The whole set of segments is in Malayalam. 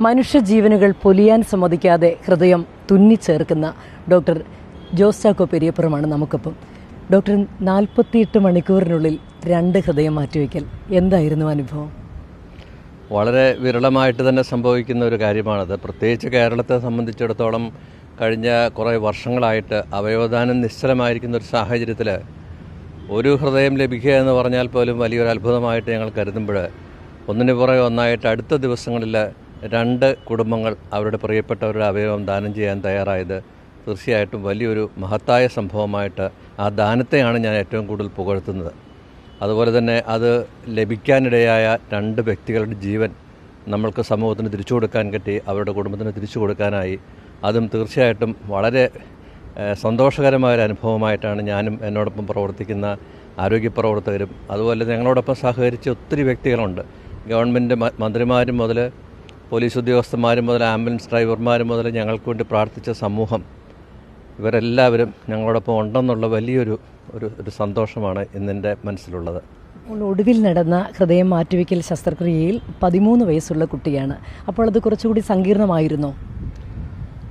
മനുഷ്യജീവനുകൾ പൊലിയാൻ സമ്മതിക്കാതെ ഹൃദയം തുന്നിച്ചേർക്കുന്ന ഡോക്ടർ ജോസ് ചാക്കോ പെരിയപ്പുറമാണ് നമുക്കൊപ്പം. ഡോക്ടർ 48 മണിക്കൂറിനുള്ളിൽ 2 ഹൃദയം മാറ്റിവെക്കൽ, എന്തായിരുന്നു അനുഭവം? വളരെ വിരളമായിട്ട് തന്നെ സംഭവിക്കുന്ന ഒരു കാര്യമാണത്. പ്രത്യേകിച്ച് കേരളത്തെ സംബന്ധിച്ചിടത്തോളം കഴിഞ്ഞ കുറേ വർഷങ്ങളായിട്ട് അവയവദാനം നിശ്ചലമായിരിക്കുന്ന ഒരു സാഹചര്യത്തിൽ ഒരു ഹൃദയം ലഭിക്കുക എന്ന് പറഞ്ഞാൽ പോലും വലിയൊരു അത്ഭുതമായിട്ട് ഞങ്ങൾ കരുതുമ്പോൾ ഒന്നിനു പുറകെ ഒന്നായിട്ട് അടുത്ത ദിവസങ്ങളിൽ 2 കുടുംബങ്ങൾ അവരുടെ പ്രിയപ്പെട്ടവരുടെ അവയവം ദാനം ചെയ്യാൻ തയ്യാറായത് തീർച്ചയായിട്ടും വലിയൊരു മഹത്തായ സംഭവമായിട്ട് ആ ദാനത്തെയാണ് ഞാൻ ഏറ്റവും കൂടുതൽ പുകഴ്ത്തുന്നത്. അതുപോലെ തന്നെ അത് ലഭിക്കാനിടയായ 2 വ്യക്തികളുടെ ജീവൻ നമ്മൾക്ക് സമൂഹത്തിന് തിരിച്ചു കൊടുക്കാൻ പറ്റി, അവരുടെ കുടുംബത്തിന് തിരിച്ചു കൊടുക്കാനായി. അതും തീർച്ചയായിട്ടും വളരെ സന്തോഷകരമായൊരു അനുഭവമായിട്ടാണ് ഞാനും എന്നോടൊപ്പം പ്രവർത്തിക്കുന്ന ആരോഗ്യ പ്രവർത്തകരും അതുപോലെ ഞങ്ങളോടൊപ്പം സഹകരിച്ച ഒത്തിരി വ്യക്തികളുണ്ട്. ഗവൺമെൻറ് മന്ത്രിമാരും മുതൽ പോലീസ് ഉദ്യോഗസ്ഥന്മാരും മുതൽ ആംബുലൻസ് ഡ്രൈവർമാരും മുതൽ ഞങ്ങൾക്ക് വേണ്ടി പ്രാർത്ഥിച്ച സമൂഹം, ഇവരെല്ലാവരും ഞങ്ങളോടൊപ്പം ഉണ്ടെന്നുള്ള വലിയൊരു സന്തോഷമാണ് ഇന്നെൻ്റെ മനസ്സിലുള്ളത്. ഒടുവിൽ നടന്ന ഹൃദയം മാറ്റിവെക്കൽ ശസ്ത്രക്രിയയിൽ 13 വയസ്സുള്ള കുട്ടിയാണ്. അപ്പോൾ അത് കുറച്ചുകൂടി സങ്കീർണമായിരുന്നോ?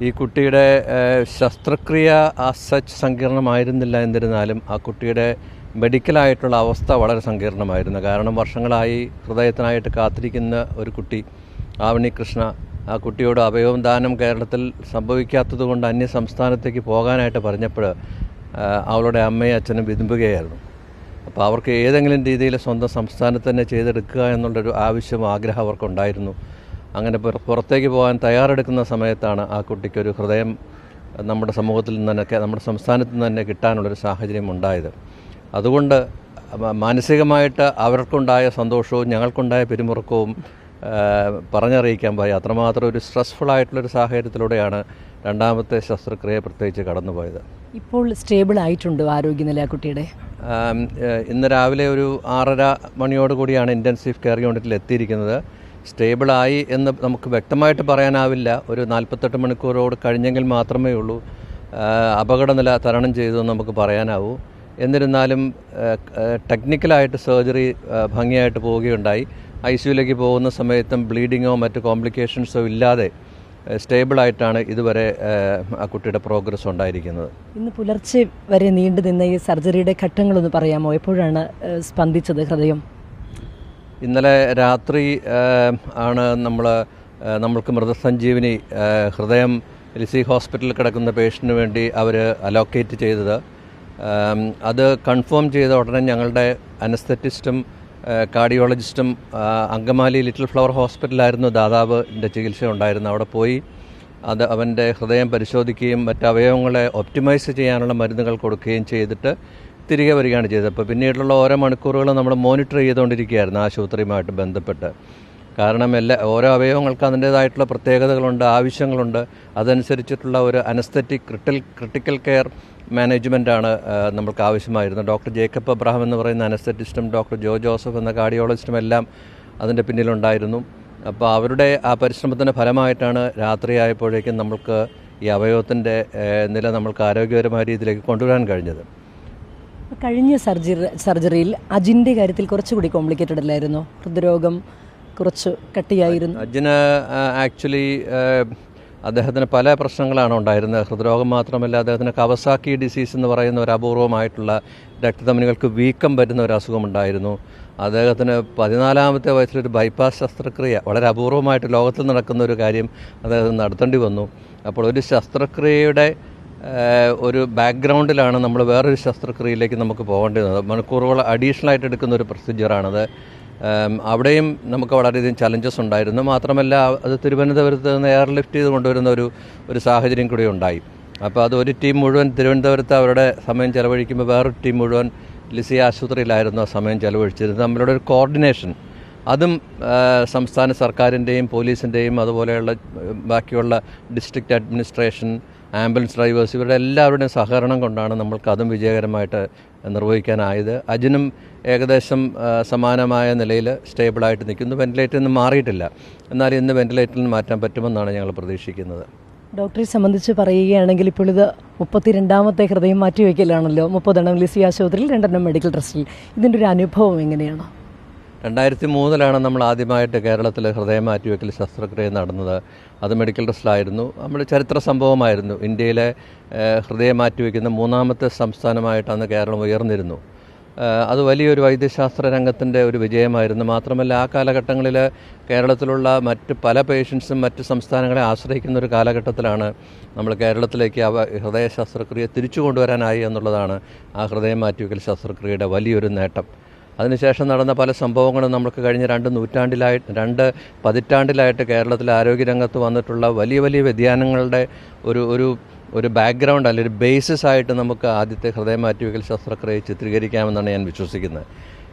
ഈ കുട്ടിയുടെ ശസ്ത്രക്രിയ സച്ച് സങ്കീർണമായിരുന്നില്ല. എന്നിരുന്നാലും ആ കുട്ടിയുടെ മെഡിക്കലായിട്ടുള്ള അവസ്ഥ വളരെ സങ്കീർണമായിരുന്നു. കാരണം വർഷങ്ങളായി ഹൃദയത്തിനായിട്ട് കാത്തിരിക്കുന്ന ഒരു കുട്ടി, ആവണി കൃഷ്ണ, ആ കുട്ടിയോട് അവയവം ദാനം കേരളത്തിൽ സംഭവിക്കാത്തത് കൊണ്ട് അന്യ സംസ്ഥാനത്തേക്ക് പോകാനായിട്ട് പറഞ്ഞപ്പോൾ അവളുടെ അമ്മയും അച്ഛനും വിതുമ്പുകയായിരുന്നു. അപ്പോൾ അവർക്ക് ഏതെങ്കിലും രീതിയിൽ സ്വന്തം സംസ്ഥാനത്ത് തന്നെ ചെയ്തെടുക്കുക എന്നുള്ളൊരു ആവശ്യം, ആഗ്രഹം അവർക്കുണ്ടായിരുന്നു. അങ്ങനെ പുറത്തേക്ക് പോകാൻ തയ്യാറെടുക്കുന്ന സമയത്താണ് ആ കുട്ടിക്കൊരു ഹൃദയം നമ്മുടെ സമൂഹത്തിൽ നിന്ന് തന്നെ, നമ്മുടെ സംസ്ഥാനത്ത് നിന്ന് തന്നെ കിട്ടാനുള്ളൊരു സാഹചര്യം ഉണ്ടായത്. അതുകൊണ്ട് മാനസികമായിട്ട് അവർക്കുണ്ടായ സന്തോഷവും ഞങ്ങൾക്കുണ്ടായ പിരിമുറുക്കവും പറഞ്ഞറിയിക്കാൻ പോയി. അത്രമാത്രം ഒരു സ്ട്രെസ്ഫുള്ളായിട്ടുള്ളൊരു സാഹചര്യത്തിലൂടെയാണ് 2ാമത്തെ ശസ്ത്രക്രിയ പ്രത്യേകിച്ച് കടന്നുപോയത്. ഇപ്പോൾ സ്റ്റേബിൾ ആയിട്ടുണ്ടോ ആരോഗ്യനില കുട്ടിയുടെ? ഇന്ന് രാവിലെ ഒരു 6:30 മണിയോടുകൂടിയാണ് ഇൻറ്റൻസീവ് കെയർ യൂണിറ്റിൽ എത്തിയിരിക്കുന്നത്. സ്റ്റേബിളായി എന്ന് നമുക്ക് വ്യക്തമായിട്ട് പറയാനാവില്ല. ഒരു 48 മണിക്കൂറോട് കഴിഞ്ഞെങ്കിൽ മാത്രമേ ഉള്ളൂ അപകടനില തരണം ചെയ്തു നമുക്ക് പറയാനാവൂ. എന്നിരുന്നാലും ടെക്നിക്കലായിട്ട് സർജറി ഭംഗിയായിട്ട് പോവുകയുണ്ടായി. ICUയിലേക്ക് പോകുന്ന സമയത്തും ബ്ലീഡിങ്ങോ മറ്റ് കോംപ്ലിക്കേഷൻസോ ഇല്ലാതെ സ്റ്റേബിളായിട്ടാണ് ഇതുവരെ ആ കുട്ടിയുടെ പ്രോഗ്രസ് ഉണ്ടായിരിക്കുന്നത്. ഇന്ന് പുലർച്ചെ വരെ നീണ്ടു നിന്ന ഈ സർജറിയുടെ ഘട്ടങ്ങളൊന്ന് പറയാമോ? എപ്പോഴാണ് സ്പന്ദിച്ചത് ഹൃദയം? ഇന്നലെ രാത്രി ആണ് നമ്മൾക്ക് മൃതസഞ്ജീവനി ഹൃദയം ലിസി ഹോസ്പിറ്റലിൽ കിടക്കുന്ന പേഷ്യൻറ്റിന് വേണ്ടി അവർ അലോക്കേറ്റ് ചെയ്തത്. അത് കൺഫേം ചെയ്ത ഉടനെ ഞങ്ങളുടെ അനസ്തെറ്റിസ്റ്റും കാർഡിയോളജിസ്റ്റും അങ്കമാലി ലിറ്റിൽ ഫ്ലവർ ഹോസ്പിറ്റലായിരുന്നു ദാതാവിൻ്റെ ചികിത്സ ഉണ്ടായിരുന്നു. അവിടെ പോയി അവൻ്റെ ഹൃദയം പരിശോധിക്കുകയും മറ്റ് അവയവങ്ങളെ ഒപ്റ്റിമൈസ് ചെയ്യാനുള്ള മരുന്നുകൾ കൊടുക്കുകയും ചെയ്തിട്ട് തിരികെ വരികയാണ് ചെയ്തത്. അപ്പോൾ പിന്നീടുള്ള ഓരോ മണിക്കൂറുകളും നമ്മൾ മോണിറ്റർ ചെയ്തുകൊണ്ടിരിക്കുകയായിരുന്നു ആശുപത്രിയുമായിട്ട് ബന്ധപ്പെട്ട്. കാരണം ഓരോ അവയവങ്ങൾക്ക് അതിൻ്റേതായിട്ടുള്ള പ്രത്യേകതകളുണ്ട്, ആവശ്യങ്ങളുണ്ട്. അതനുസരിച്ചിട്ടുള്ള ഒരു അനസ്തെറ്റിക് ക്രിട്ടിക്കൽ കെയർ മാനേജ്മെൻറ്റാണ് നമ്മൾക്ക് ആവശ്യമായിരുന്നത്. ഡോക്ടർ ജേക്കബ് അബ്രഹാം എന്ന് പറയുന്ന അനസ്തെറ്റിസ്റ്റും ഡോക്ടർ ജോ ജോസഫ് എന്ന കാർഡിയോളജിസ്റ്റും എല്ലാം അതിൻ്റെ പിന്നിലുണ്ടായിരുന്നു. അപ്പോൾ അവരുടെ ആ പരിശ്രമത്തിൻ്റെ ഫലമായിട്ടാണ് രാത്രിയായപ്പോഴേക്കും നമ്മൾക്ക് ഈ അവയവത്തിൻ്റെ നില നമ്മൾക്ക് ആരോഗ്യപരമായ രീതിയിലേക്ക് കൊണ്ടുവരാൻ കഴിഞ്ഞത്. കഴിഞ്ഞ സർജറിയിൽ അജിൻ്റെ കാര്യത്തിൽ കുറച്ചുകൂടി കോംപ്ലിക്കേറ്റഡ് അല്ലായിരുന്നോ? ഹൃദ്രോഗം കുറച്ച് കട്ടിയായിരുന്നു. അജിന് ആക്ച്വലി അദ്ദേഹത്തിന് പല പ്രശ്നങ്ങളാണ് ഉണ്ടായിരുന്നത്. ഹൃദ്രോഗം മാത്രമല്ല, അദ്ദേഹത്തിന് കവസാക്കി ഡിസീസ് എന്ന് പറയുന്ന ഒരു അപൂർവമായിട്ടുള്ള രക്തധമനികൾക്ക് വീക്കം വരുന്ന ഒരു അസുഖമുണ്ടായിരുന്നു. അദ്ദേഹത്തിന് 14ാമത്തെ വയസ്സിലൊരു ബൈപ്പാസ് ശസ്ത്രക്രിയ, വളരെ അപൂർവമായിട്ട് ലോകത്തിൽ നടക്കുന്ന ഒരു കാര്യം, അദ്ദേഹത്തിന് നടത്തേണ്ടി വന്നു. അപ്പോൾ ഒരു ശസ്ത്രക്രിയയുടെ ഒരു ബാക്ക്ഗ്രൗണ്ടിലാണ് നമ്മൾ വേറൊരു ശസ്ത്രക്രിയയിലേക്ക് നമുക്ക് പോകേണ്ടി വന്നത്. മണിക്കൂറുകൾ അഡീഷണലായിട്ട് എടുക്കുന്ന ഒരു പ്രൊസീജിയറാണത്. അവിടെയും നമുക്ക് വളരെയധികം ചലഞ്ചസ് ഉണ്ടായിരുന്നു. മാത്രമല്ല, അത് തിരുവനന്തപുരത്ത് നിന്ന് എയർലിഫ്റ്റ് ചെയ്ത് കൊണ്ടുവരുന്ന ഒരു സാഹചര്യം കൂടി ഉണ്ടായി. അപ്പോൾ അത് ഒരു ടീം മുഴുവൻ തിരുവനന്തപുരത്ത് അവരുടെ സമയം ചെലവഴിക്കുമ്പോൾ വേറൊരു ടീം മുഴുവൻ ലിസി ആശുപത്രിയിലായിരുന്നു ആ സമയം ചെലവഴിച്ചിരുന്നത്. നമ്മളുടെ ഒരു കോർഡിനേഷൻ, അതും സംസ്ഥാന സർക്കാരിൻ്റെയും പോലീസിൻ്റെയും അതുപോലെയുള്ള ബാക്കിയുള്ള ഡിസ്ട്രിക്റ്റ് അഡ്മിനിസ്ട്രേഷൻ, ആംബുലൻസ് ഡ്രൈവേഴ്സ്, ഇവരുടെ എല്ലാവരുടെയും സഹകരണം കൊണ്ടാണ് നമ്മൾക്ക് അതും വിജയകരമായിട്ട് നിർവഹിക്കാനായത്. അജിനും ഏകദേശം സമാനമായ നിലയിൽ സ്റ്റേബിളായിട്ട് നിൽക്കുന്നു. വെന്റിലേറ്ററിൽ നിന്ന് മാറിയിട്ടില്ല, എന്നാൽ ഇന്ന് വെന്റിലേറ്ററിൽ നിന്ന് മാറ്റാൻ പറ്റുമെന്നാണ് ഞങ്ങൾ പ്രതീക്ഷിക്കുന്നത്. ഡോക്ടറെ സംബന്ധിച്ച് പറയുകയാണെങ്കിൽ ഇപ്പോൾ ഇത് 32ാമത്തെ ഹൃദയം മാറ്റിവെക്കലാണല്ലോ. 30 ലിസി ആശുപത്രിയിൽ, 2 മെഡിക്കൽ ട്രസ്റ്റിൽ. ഇതിൻ്റെ ഒരു അനുഭവം എങ്ങനെയാണ്? 2003 നമ്മൾ ആദ്യമായിട്ട് കേരളത്തിൽ ഹൃദയം മാറ്റിവെക്കൽ ശസ്ത്രക്രിയ നടന്നത്. അത് മെഡിക്കൽ ട്രസ്റ്റിലായിരുന്നു. നമ്മുടെ ചരിത്ര സംഭവമായിരുന്നു. ഇന്ത്യയിലെ ഹൃദയം മാറ്റിവെക്കുന്ന 3ാമത്തെ സംസ്ഥാനമായിട്ട് അന്ന് കേരളം ഉയർന്നിരുന്നു. അത് വലിയൊരു വൈദ്യശാസ്ത്ര രംഗത്തിൻ്റെ ഒരു വിജയമായിരുന്നു. മാത്രമല്ല ആ കാലഘട്ടങ്ങളിൽ കേരളത്തിലുള്ള മറ്റ് പല പേഷ്യൻസും മറ്റ് സംസ്ഥാനങ്ങളെ ആശ്രയിക്കുന്ന ഒരു കാലഘട്ടത്തിലാണ് നമ്മൾ കേരളത്തിലേക്ക് ഹൃദയ ശസ്ത്രക്രിയ തിരിച്ചു കൊണ്ടുവരാനായി എന്നുള്ളതാണ് ആ ഹൃദയം മാറ്റിവെക്കൽ ശസ്ത്രക്രിയയുടെ വലിയൊരു നേട്ടം. അതിനുശേഷം നടന്ന പല സംഭവങ്ങളും നമുക്ക് കഴിഞ്ഞ 2 പതിറ്റാണ്ടിലായിട്ട് കേരളത്തിലെ ആരോഗ്യരംഗത്ത് വന്നിട്ടുള്ള വലിയ വലിയ വ്യതിയാനങ്ങളുടെ ഒരു ബാക്ക്ഗ്രൗണ്ട് അല്ലെങ്കിൽ ഒരു ബേസിസ് ആയിട്ട് നമുക്ക് ആദ്യത്തെ ഹൃദയം മാറ്റിവെക്കൽ ശസ്ത്രക്രിയ ചിത്രീകരിക്കാമെന്നാണ് ഞാൻ വിശ്വസിക്കുന്നത്.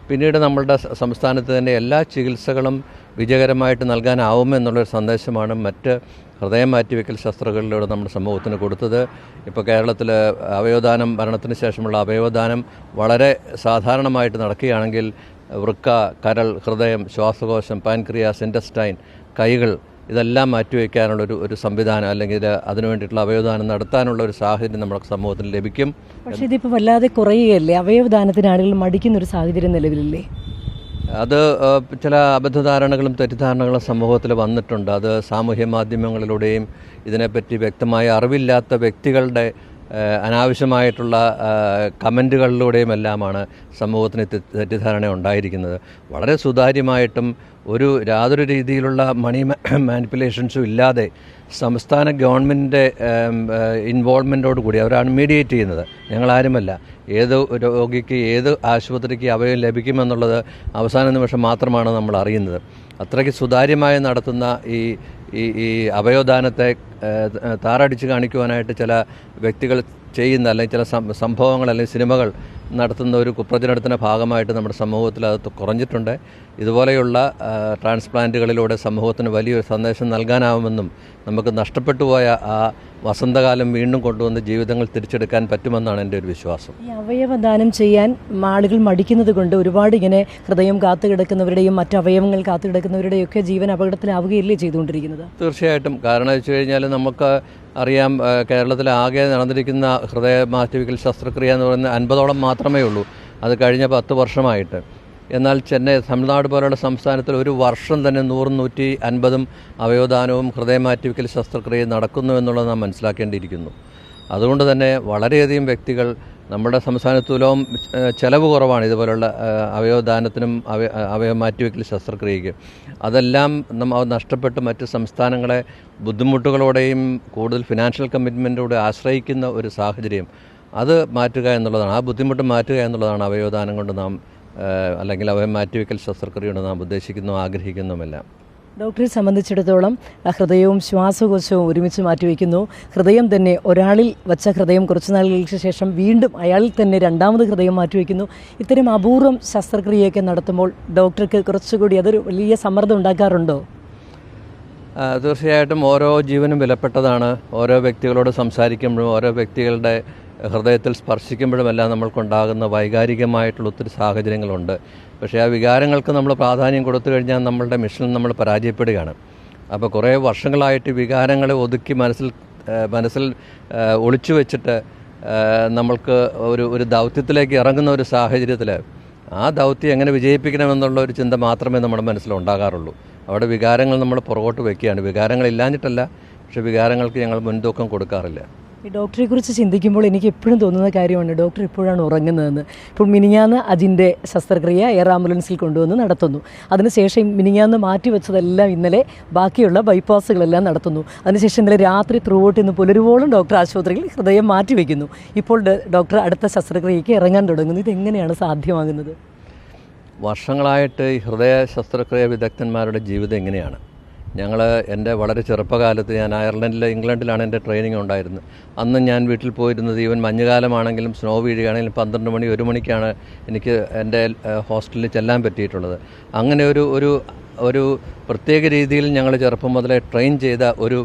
പിന്നീട് നമ്മളുടെ സംസ്ഥാനത്ത് തന്നെ എല്ലാ ചികിത്സകളും വിജയകരമായിട്ട് നൽകാനാവുമെന്നുള്ളൊരു സന്ദേശമാണ് മറ്റ് ഹൃദയം മാറ്റിവെക്കൽ ശസ്ത്രക്രിയകളിലൂടെ നമ്മുടെ സമൂഹത്തിന് കൊടുത്തത്. ഇപ്പോൾ കേരളത്തിൽ അവയവദാനം, മരണത്തിന് ശേഷമുള്ള അവയവദാനം വളരെ സാധാരണമായിട്ട് നടക്കുകയാണെങ്കിൽ വൃക്ക, കരൾ, ഹൃദയം, ശ്വാസകോശം, പാൻക്രിയാസ്, ഇൻറ്റസ്റ്റൈൻ, കൈകൾ ഇതെല്ലാം മാറ്റിവെക്കാനുള്ളൊരു സംവിധാനം അല്ലെങ്കിൽ അതിനു വേണ്ടിയിട്ടുള്ള അവയവദാനം നടത്താനുള്ള ഒരു സാഹചര്യം നമ്മുടെ സമൂഹത്തിന് ലഭിക്കും. പക്ഷേ ഇതിപ്പോൾ വല്ലാതെ കുറയുകയല്ലേ? അവയവദാനത്തിന് ആളുകൾ മടിക്കുന്നൊരു സാഹചര്യം നിലവിലില്ലേ? അത് ചില അബദ്ധധാരണകളും തെറ്റിദ്ധാരണകളും സമൂഹത്തിൽ വന്നിട്ടുണ്ട്. അത് സാമൂഹ്യ മാധ്യമങ്ങളിലൂടെയും ഇതിനെപ്പറ്റി വ്യക്തമായ അറിവില്ലാത്ത വ്യക്തികളുടെ അനാവശ്യമായിട്ടുള്ള കമൻറ്റുകളിലൂടെയുമെല്ലാമാണ് സമൂഹത്തിന് തെറ്റിദ്ധാരണ ഉണ്ടായിരിക്കുന്നത്. വളരെ സുതാര്യമായിട്ടും യാതൊരു രീതിയിലുള്ള മണി മാനിപ്പുലേഷൻസും ഇല്ലാതെ സംസ്ഥാന ഗവൺമെൻറ്റിൻ്റെ ഇൻവോൾവ്മെൻറ്റോടുകൂടി അവരാണ് മീഡിയേറ്റ് ചെയ്യുന്നത്. ഞങ്ങളാരുമല്ല. ഏത് രോഗിക്ക് ഏത് ആശുപത്രിക്ക് അവയവം ലഭിക്കുമെന്നുള്ളത് അവസാന നിമിഷം മാത്രമാണ് നമ്മൾ അറിയുന്നത്. അത്രയ്ക്ക് സുതാര്യമായി നടത്തുന്ന ഈ അവയവദാനത്തെ താറടിച്ച് കാണിക്കുവാനായിട്ട് ചില വ്യക്തികൾ ചെയ്യുന്ന അല്ലെങ്കിൽ ചില സംഭവങ്ങൾ അല്ലെങ്കിൽ സിനിമകൾ നടത്തുന്ന ഒരു കുപ്രചരണത്തിൻ്റെ ഭാഗമായിട്ട് നമ്മുടെ സമൂഹത്തിൽ അത് കുറഞ്ഞിട്ടുണ്ട്. ഇതുപോലെയുള്ള ട്രാൻസ്പ്ലാന്റുകളിലൂടെ സമൂഹത്തിന് വലിയൊരു സന്ദേശം നൽകാനാവുമെന്നും നമുക്ക് നഷ്ടപ്പെട്ടു പോയ ആ വസന്തകാലം വീണ്ടും കൊണ്ടുവന്ന് ജീവിതങ്ങൾ തിരിച്ചെടുക്കാൻ പറ്റുമെന്നാണ് എൻ്റെ ഒരു വിശ്വാസം. ഈ അവയവദാനം ചെയ്യാൻ ആളുകൾ മടിക്കുന്നത് കൊണ്ട് ഒരുപാട് ഇങ്ങനെ ഹൃദയം കാത്തുകിടക്കുന്നവരുടെയും മറ്റ് അവയവങ്ങൾ കാത്തുകിടക്കുന്നവരുടെയും ഒക്കെ ജീവൻ അപകടത്തിലാവുകയല്ലേ ചെയ്തുകൊണ്ടിരിക്കുന്നത്? തീർച്ചയായിട്ടും. കാരണം വെച്ച് കഴിഞ്ഞാൽ നമുക്ക് അറിയാം, കേരളത്തിൽ ആകെ നടന്നിരിക്കുന്ന ഹൃദയ മാറ്റിവെക്കൽ ശസ്ത്രക്രിയ എന്ന് പറയുന്നത് 50ഓളം മാത്രമേ ഉള്ളൂ. അത് കഴിഞ്ഞ 10 വർഷമായിട്ട്. എന്നാൽ തമിഴ്നാട് പോലുള്ള സംസ്ഥാനത്തിൽ ഒരു വർഷം തന്നെ 100-150 അവയവദാനവും ഹൃദയ മാറ്റിവെക്കൽ ശസ്ത്രക്രിയയും നടക്കുന്നു എന്നുള്ളത് നാം മനസ്സിലാക്കേണ്ടിയിരിക്കുന്നു. അതുകൊണ്ട് തന്നെ വളരെയധികം വ്യക്തികൾ നമ്മുടെ സംസ്ഥാനത്ത് തുലവും ചിലവ് കുറവാണ് ഇതുപോലുള്ള അവയവദാനത്തിനും അവയവ മാറ്റിവെക്കൽ ശസ്ത്രക്രിയയ്ക്ക്. അതെല്ലാം നഷ്ടപ്പെട്ട് മറ്റ് സംസ്ഥാനങ്ങളെ ബുദ്ധിമുട്ടുകളോടെയും കൂടുതൽ ഫിനാൻഷ്യൽ കമ്മിറ്റ്മെൻറ്റോടെ ആശ്രയിക്കുന്ന ഒരു സാഹചര്യം അത് മാറ്റുക എന്നുള്ളതാണ്. ആ ബുദ്ധിമുട്ട് മാറ്റുക എന്നുള്ളതാണ് അവയവദാനം കൊണ്ട് നാം അല്ലെങ്കിൽ അവയവ മാറ്റിവെക്കൽ ശസ്ത്രക്രിയ കൊണ്ട് നാം ഉദ്ദേശിക്കുന്നു, ആഗ്രഹിക്കുന്നുമെല്ലാം. ഡോക്ടറെ സംബന്ധിച്ചിടത്തോളം ഹൃദയവും ശ്വാസകോശവും ഒരുമിച്ച് മാറ്റിവെക്കുന്നു. ഹൃദയം തന്നെ ഒരാളിൽ വച്ച ഹൃദയം കുറച്ച് നാളുകൾക്ക് ശേഷം വീണ്ടും അയാളിൽ തന്നെ 2ാമത് ഹൃദയം മാറ്റിവെക്കുന്നു. ഇത്തരം അപൂർവം ശസ്ത്രക്രിയയൊക്കെ നടത്തുമ്പോൾ ഡോക്ടർക്ക് കുറച്ചുകൂടി അതൊരു വലിയ സമ്മർദ്ദം ഉണ്ടാക്കാറുണ്ടോ? തീർച്ചയായിട്ടും. ഓരോ ജീവനും വിലപ്പെട്ടതാണ്. ഓരോ വ്യക്തികളോട് സംസാരിക്കുമ്പോഴും ഓരോ വ്യക്തികളുടെ ഹൃദയത്തിൽ സ്പർശിക്കുമ്പോഴുമെല്ലാം നമ്മൾക്കുണ്ടാകുന്ന വൈകാരികമായിട്ടുള്ള ഒത്തിരി സാഹചര്യങ്ങളുണ്ട്. പക്ഷേ ആ വികാരങ്ങൾക്ക് നമ്മൾ പ്രാധാന്യം കൊടുത്തു കഴിഞ്ഞാൽ നമ്മളുടെ മിഷനിൽ നമ്മൾ പരാജയപ്പെടുകയാണ്. അപ്പോൾ കുറേ വർഷങ്ങളായിട്ട് വികാരങ്ങളെ ഒതുക്കി മനസ്സിൽ ഒളിച്ചു വെച്ചിട്ട് നമ്മൾക്ക് ഒരു ദൗത്യത്തിലേക്ക് ഇറങ്ങുന്ന ഒരു സാഹചര്യത്തിൽ ആ ദൗത്യം എങ്ങനെ വിജയിപ്പിക്കണമെന്നുള്ള ഒരു ചിന്ത മാത്രമേ നമ്മുടെ മനസ്സിലുണ്ടാകാറുള്ളൂ. അവിടെ വികാരങ്ങൾ നമ്മൾ പുറകോട്ട് വയ്ക്കുകയാണ്. വികാരങ്ങളില്ലാഞ്ഞിട്ടല്ല, പക്ഷേ വികാരങ്ങൾക്ക് ഞങ്ങൾ മുൻതൂക്കം കൊടുക്കാറില്ല. ഈ ഡോക്ടറെക്കുറിച്ച് ചിന്തിക്കുമ്പോൾ എനിക്ക് എപ്പോഴും തോന്നുന്ന കാര്യമാണ് ഡോക്ടർ എപ്പോഴാണ് ഉറങ്ങുന്നതെന്ന്. ഇപ്പോൾ മിനിഞ്ഞാന്ന് അജിൻ്റെ ശസ്ത്രക്രിയ എയർ ആംബുലൻസിൽ കൊണ്ടുവന്ന് നടത്തുന്നു. അതിനുശേഷം മിനിഞ്ഞാന്ന് മാറ്റിവെച്ചതെല്ലാം ഇന്നലെ ബാക്കിയുള്ള ബൈപ്പാസുകളെല്ലാം നടത്തുന്നു. അതിനുശേഷം ഇന്നലെ രാത്രി ത്രൂഔട്ട് ഇന്ന് പുലരുവോളം ഡോക്ടർ ആശുപത്രിയിൽ ഹൃദയം മാറ്റിവെക്കുന്നു. ഇപ്പോൾ ഡോക്ടർ അടുത്ത ശസ്ത്രക്രിയയ്ക്ക് ഇറങ്ങാൻ തുടങ്ങുന്നു. ഇതെങ്ങനെയാണ് സാധ്യമാകുന്നത്? വർഷങ്ങളായിട്ട് ഈ ഹൃദയ ശസ്ത്രക്രിയ വിദഗ്ധന്മാരുടെ ജീവിതം എങ്ങനെയാണ്? എൻ്റെ വളരെ ചെറുപ്പകാലത്ത് ഞാൻ ഇംഗ്ലണ്ടിലാണ് എൻ്റെ ട്രെയിനിങ് ഉണ്ടായിരുന്നത്. അന്ന് ഞാൻ വീട്ടിൽ പോയിരുന്നത് ഈവൻ മഞ്ഞുകാലമാണെങ്കിലും സ്നോ വീഴുകയാണെങ്കിലും 12 മണി 1 മണിക്കാണ് എനിക്ക് എൻ്റെ ഹോസ്റ്റലിൽ ചെല്ലാൻ പറ്റിയിട്ടുള്ളത്. അങ്ങനെ ഒരു പ്രത്യേക രീതിയിൽ ഞങ്ങൾ ചെറുപ്പം മുതലേ ട്രെയിൻ ചെയ്ത ഒരു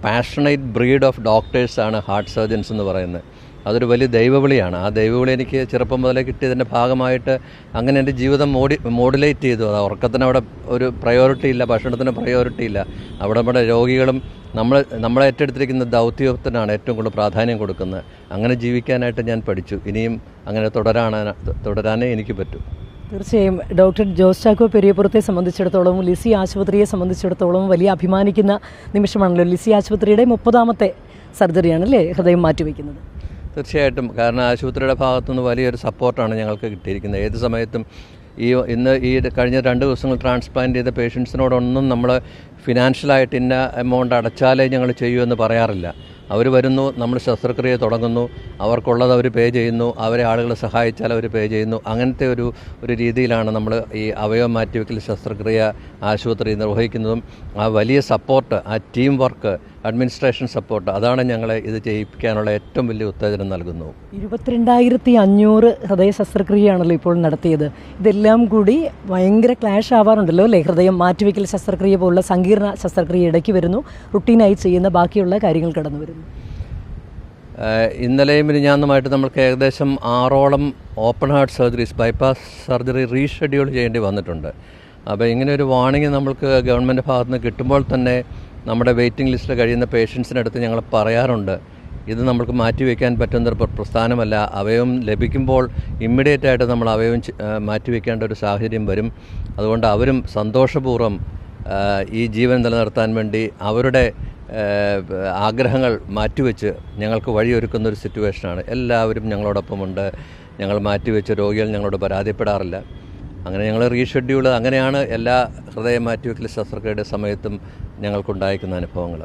പാഷനേറ്റ് ബ്രീഡ് ഓഫ് ഡോക്ടേഴ്സാണ് ഹാർട്ട് സർജൻസ് എന്ന് പറയുന്നത്. അതൊരു വലിയ ദൈവവിളിയാണ്. ആ ദൈവവിളി എനിക്ക് ചെറുപ്പം മുതലേ കിട്ടിയതിൻ്റെ ഭാഗമായിട്ട് അങ്ങനെ എൻ്റെ ജീവിതം മോഡുലേറ്റ് ചെയ്തു. അത് ഉറക്കത്തിന് അവിടെ ഒരു പ്രയോറിറ്റി ഇല്ല, ഭക്ഷണത്തിന് പ്രയോറിറ്റി ഇല്ല. അവിടെ രോഗികളും നമ്മളെ ഏറ്റെടുത്തിരിക്കുന്ന ദൗത്യത്തിനാണ് ഏറ്റവും കൂടുതൽ പ്രാധാന്യം കൊടുക്കുന്നത്. അങ്ങനെ ജീവിക്കാനായിട്ട് ഞാൻ പഠിച്ചു. ഇനിയും അങ്ങനെ തുടരാനേ എനിക്ക് പറ്റൂ. തീർച്ചയായും ഡോക്ടർ ജോസ് ചാക്കോ പെരിയപുറത്തെ സംബന്ധിച്ചിടത്തോളം ലിസി ആശുപത്രിയെ സംബന്ധിച്ചിടത്തോളം വലിയ അഭിമാനിക്കുന്ന നിമിഷമാണല്ലോ. ലിസി ആശുപത്രിയുടെ 30ാമത്തെ സർജറിയാണ് അല്ലേ ഹൃദയം മാറ്റിവെക്കുന്നത്? തീർച്ചയായിട്ടും. കാരണം ആശുപത്രിയുടെ ഭാഗത്തുനിന്ന് വലിയൊരു സപ്പോർട്ടാണ് ഞങ്ങൾക്ക് കിട്ടിയിരിക്കുന്നത്. ഏത് സമയത്തും ഇന്ന് കഴിഞ്ഞ 2 ദിവസങ്ങൾ ട്രാൻസ്പ്ലാന്റ് ചെയ്ത പേഷ്യൻസിനോടൊന്നും നമ്മൾ ഫിനാൻഷ്യലായിട്ട് ഇന്ന എമൗണ്ട് അടച്ചാലേ ഞങ്ങൾ ചെയ്യുമെന്ന് പറയാറില്ല. അവർ വരുന്നു, നമ്മൾ ശസ്ത്രക്രിയ തുടങ്ങുന്നു, അവർക്കുള്ളത് അവർ പേ ചെയ്യുന്നു, അവരെ ആളുകൾ സഹായിച്ചാൽ അവർ പേ ചെയ്യുന്നു. അങ്ങനത്തെ ഒരു രീതിയിലാണ് നമ്മൾ ഈ അവയവം മാറ്റിവെക്കൽ ശസ്ത്രക്രിയ ആശുപത്രി നിർവഹിക്കുന്നതും. ആ വലിയ സപ്പോർട്ട്, ആ ടീം വർക്ക്, അഡ്മിനിസ്ട്രേഷൻ സപ്പോർട്ട്, അതാണ് ഞങ്ങളെ ഇത് ചെയ്യിപ്പിക്കാനുള്ള ഏറ്റവും വലിയ ഉത്തേജനം നൽകുന്നു. 22,500 ഹൃദയ ശസ്ത്രക്രിയയാണല്ലോ ഇപ്പോൾ നടത്തിയത്. ഇതെല്ലാം കൂടി ഭയങ്കര ക്ലാഷ് ആവാറുണ്ടല്ലോ അല്ലേ? ഹൃദയം മാറ്റിവെക്കൽ ശസ്ത്രക്രിയ പോലുള്ള സങ്കീർണ ശസ്ത്രക്രിയ ഇടയ്ക്ക് വരുന്നു, റുട്ടീനായി ചെയ്യുന്ന ബാക്കിയുള്ള കാര്യങ്ങൾ കടന്നു വരുന്നു. ഇന്നലെയും മിനിഞ്ഞാന്നുമായിട്ട് നമ്മൾക്ക് ഏകദേശം 6ഓളം open heart surgeries, bypass surgery reschedule ചെയ്യേണ്ടി വന്നിട്ടുണ്ട്. അപ്പോൾ ഇങ്ങനെ ഒരു വാർണിംഗ് നമ്മൾക്ക് ഗവൺമെൻറ് ഭാഗത്ത് നിന്ന് കിട്ടുമ്പോൾ തന്നെ നമ്മുടെ വെയിറ്റിംഗ് ലിസ്റ്റിൽ കഴിയുന്ന പേഷ്യൻസിനടുത്ത് ഞങ്ങൾ പറയാറുണ്ട്, ഇത് നമുക്ക് മാറ്റിവെക്കാൻ പറ്റുന്നൊരു പ്രസ്ഥാനമല്ല. അവയവം ലഭിക്കുമ്പോൾ ഇമ്മീഡിയറ്റായിട്ട് നമ്മൾ അവയവം മാറ്റിവെക്കേണ്ട ഒരു സാഹചര്യം വരും. അതുകൊണ്ട് അവരും സന്തോഷപൂർവ്വം ഈ ജീവൻ നിലനിർത്താൻ വേണ്ടി അവരുടെ ആഗ്രഹങ്ങൾ മാറ്റിവെച്ച് ഞങ്ങൾക്ക് വഴിയൊരുക്കുന്നൊരു സിറ്റുവേഷനാണ്. എല്ലാവരും ഞങ്ങളോടൊപ്പമുണ്ട്. ഞങ്ങൾ മാറ്റിവെച്ച രോഗികൾ ഞങ്ങളോട് പരാതിപ്പെടാറില്ല. അങ്ങനെ ഞങ്ങൾ റീഷെഡ്യൂൾ, അങ്ങനെയാണ് എല്ലാ ഹൃദയം മാറ്റിവെക്കൽ ശസ്ത്രക്രിയയുടെ സമയത്തും ഞങ്ങൾക്കുണ്ടായിരിക്കുന്ന അനുഭവങ്ങൾ.